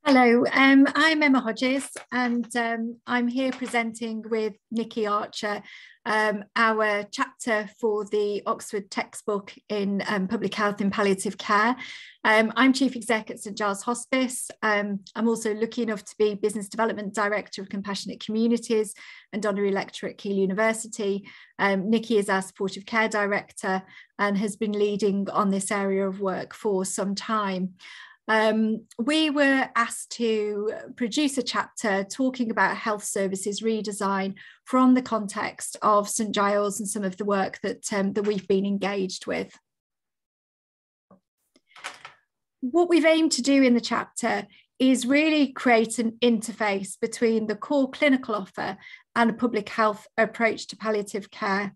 Hello, I'm Emma Hodges, and I'm here presenting with Nikki Archer, our chapter for the Oxford textbook in public health and palliative care. I'm Chief Exec at St Giles Hospice. I'm also lucky enough to be Business Development Director of Compassionate Communities and Honorary Lecturer at Keele University. Nikki is our Supportive Care Director and has been leading on this area of work for some time. We were asked to produce a chapter talking about health services redesign from the context of St Giles and some of the work that we've been engaged with. What we've aimed to do in the chapter is really create an interface between the core clinical offer and a public health approach to palliative care.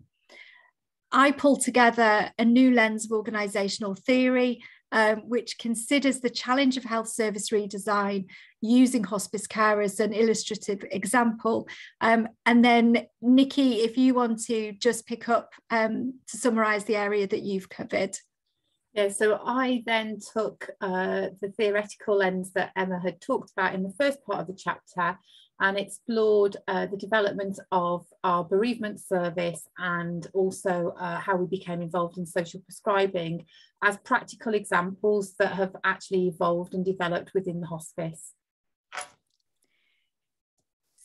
I pulled together a new lens of organisational theory which considers the challenge of health service redesign using hospice care as an illustrative example. And then Nikki, if you want to just pick up to summarise the area that you've covered. Yeah, so I then took the theoretical lens that Emma had talked about in the first part of the chapter and explored the development of our bereavement service and also how we became involved in social prescribing as practical examples that have actually evolved and developed within the hospice.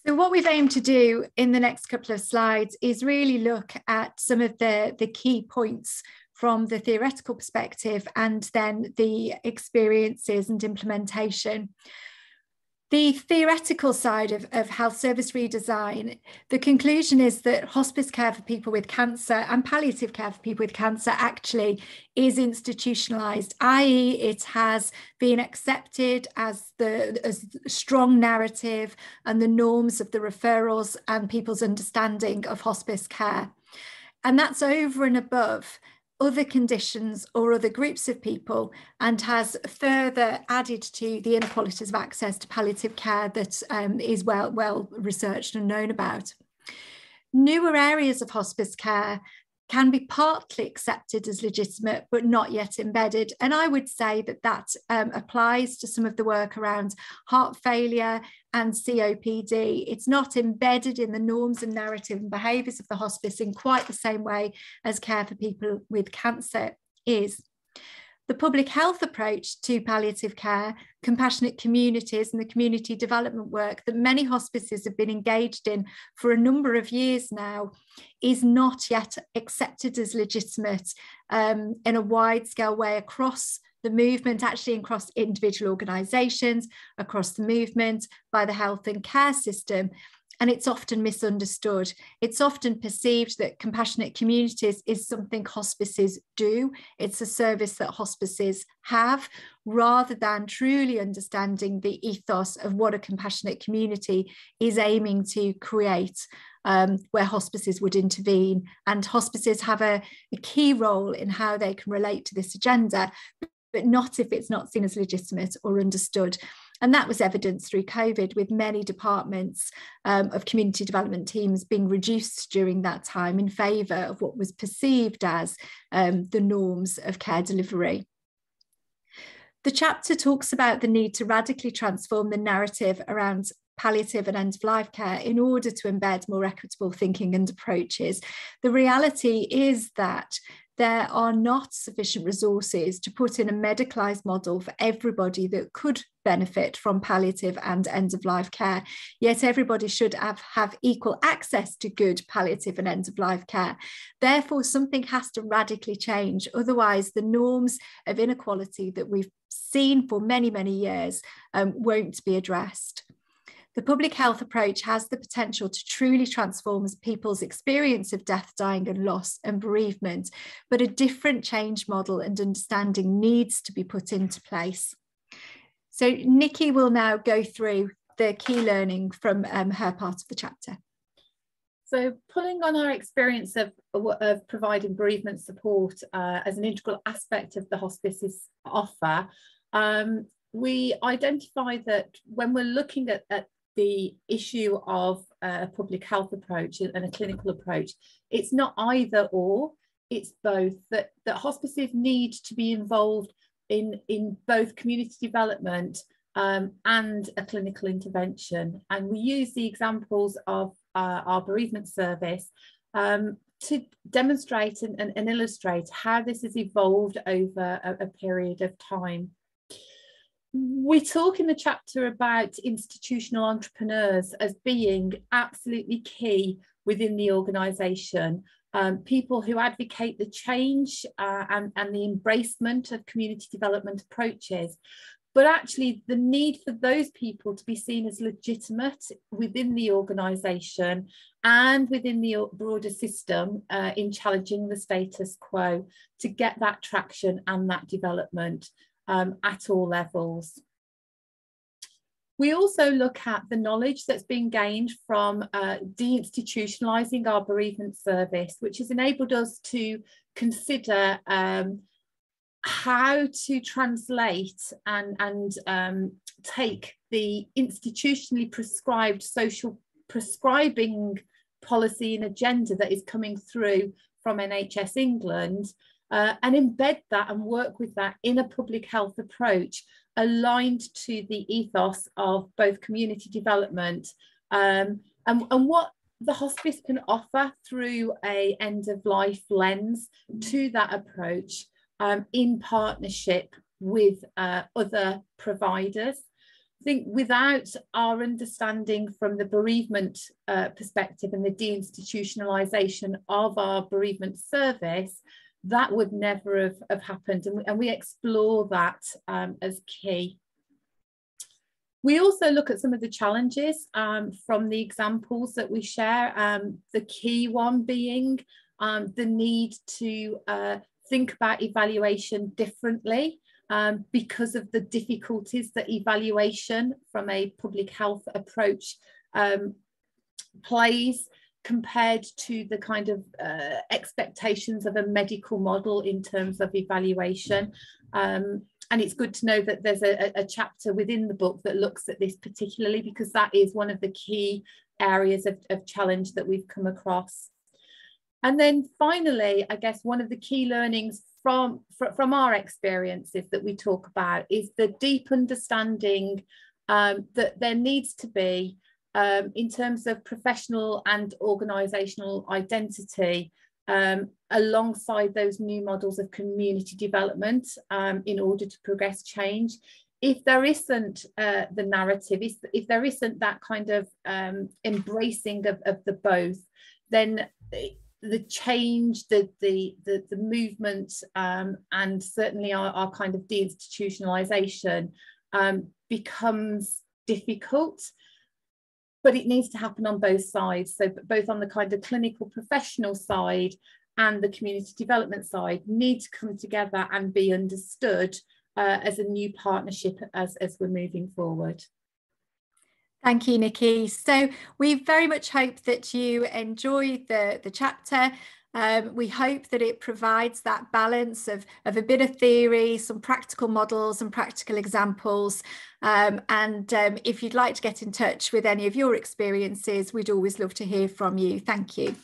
So what we've aimed to do in the next couple of slides is really look at some of the key points from the theoretical perspective and then the experiences and implementation. The theoretical side of health service redesign, the conclusion is that hospice care for people with cancer and palliative care for people with cancer actually is institutionalised, i.e. it has been accepted as the strong narrative and the norms of the referrals and people's understanding of hospice care. And that's over and above other conditions or other groups of people, and has further added to the inequalities of access to palliative care that is well researched and known about. Newer areas of hospice care can be partly accepted as legitimate, but not yet embedded. And I would say that applies to some of the work around heart failure and COPD. It's not embedded in the norms and narrative and behaviours of the hospice in quite the same way as care for people with cancer is. The public health approach to palliative care, compassionate communities and the community development work that many hospices have been engaged in for a number of years now is not yet accepted as legitimate in a wide-scale way across the movement, actually across individual organisations, across the movement, by the health and care system. And it's often misunderstood. It's often perceived that compassionate communities is something hospices do. It's a service that hospices have, rather than truly understanding the ethos of what a compassionate community is aiming to create, where hospices would intervene. And hospices have a key role in how they can relate to this agenda, but not if it's not seen as legitimate or understood. And that was evidenced through COVID, with many departments of community development teams being reduced during that time in favour of what was perceived as the norms of care delivery. The chapter talks about the need to radically transform the narrative around palliative and end-of-life care in order to embed more equitable thinking and approaches. The reality is that there are not sufficient resources to put in a medicalised model for everybody that could benefit from palliative and end-of-life care, yet everybody should have equal access to good palliative and end-of-life care. Therefore, something has to radically change, otherwise the norms of inequality that we've seen for many, many years won't be addressed. The public health approach has the potential to truly transform people's experience of death, dying and loss and bereavement, but a different change model and understanding needs to be put into place. So Nikki will now go through the key learning from her part of the chapter. So pulling on our experience of providing bereavement support as an integral aspect of the hospice's offer, we identify that when we're looking at the issue of a public health approach and a clinical approach, it's not either or, it's both, that hospices need to be involved in both community development and a clinical intervention. And we use the examples of our bereavement service to demonstrate and illustrate how this has evolved over a period of time. We talk in the chapter about institutional entrepreneurs as being absolutely key within the organisation, people who advocate the change and the embracement of community development approaches, but actually the need for those people to be seen as legitimate within the organisation and within the broader system in challenging the status quo to get that traction and that development at all levels. We also look at the knowledge that's been gained from deinstitutionalising our bereavement service, which has enabled us to consider how to translate and take the institutionally prescribed social prescribing policy and agenda that is coming through from NHS England and embed that and work with that in a public health approach aligned to the ethos of both community development and what the hospice can offer through a end-of-life lens to that approach in partnership with other providers. I think without our understanding from the bereavement perspective and the deinstitutionalisation of our bereavement service, that would never have happened, and we explore that as key. We also look at some of the challenges from the examples that we share, the key one being the need to think about evaluation differently because of the difficulties that evaluation from a public health approach plays compared to the kind of expectations of a medical model in terms of evaluation. And it's good to know that there's a chapter within the book that looks at this particularly, because that is one of the key areas of challenge that we've come across. And then finally, I guess one of the key learnings from our experiences that we talk about is the deep understanding that there needs to be in terms of professional and organisational identity alongside those new models of community development in order to progress change. If there isn't the narrative, if there isn't that kind of embracing of the both, then the change, the movement and certainly our kind of deinstitutionalisation becomes difficult. But it needs to happen on both sides. So both on the kind of clinical professional side and the community development side need to come together and be understood as a new partnership as we're moving forward. Thank you, Nikki. So we very much hope that you enjoyed the chapter. We hope that it provides that balance of a bit of theory, some practical models and practical examples. And if you'd like to get in touch with any of your experiences, we'd always love to hear from you. Thank you.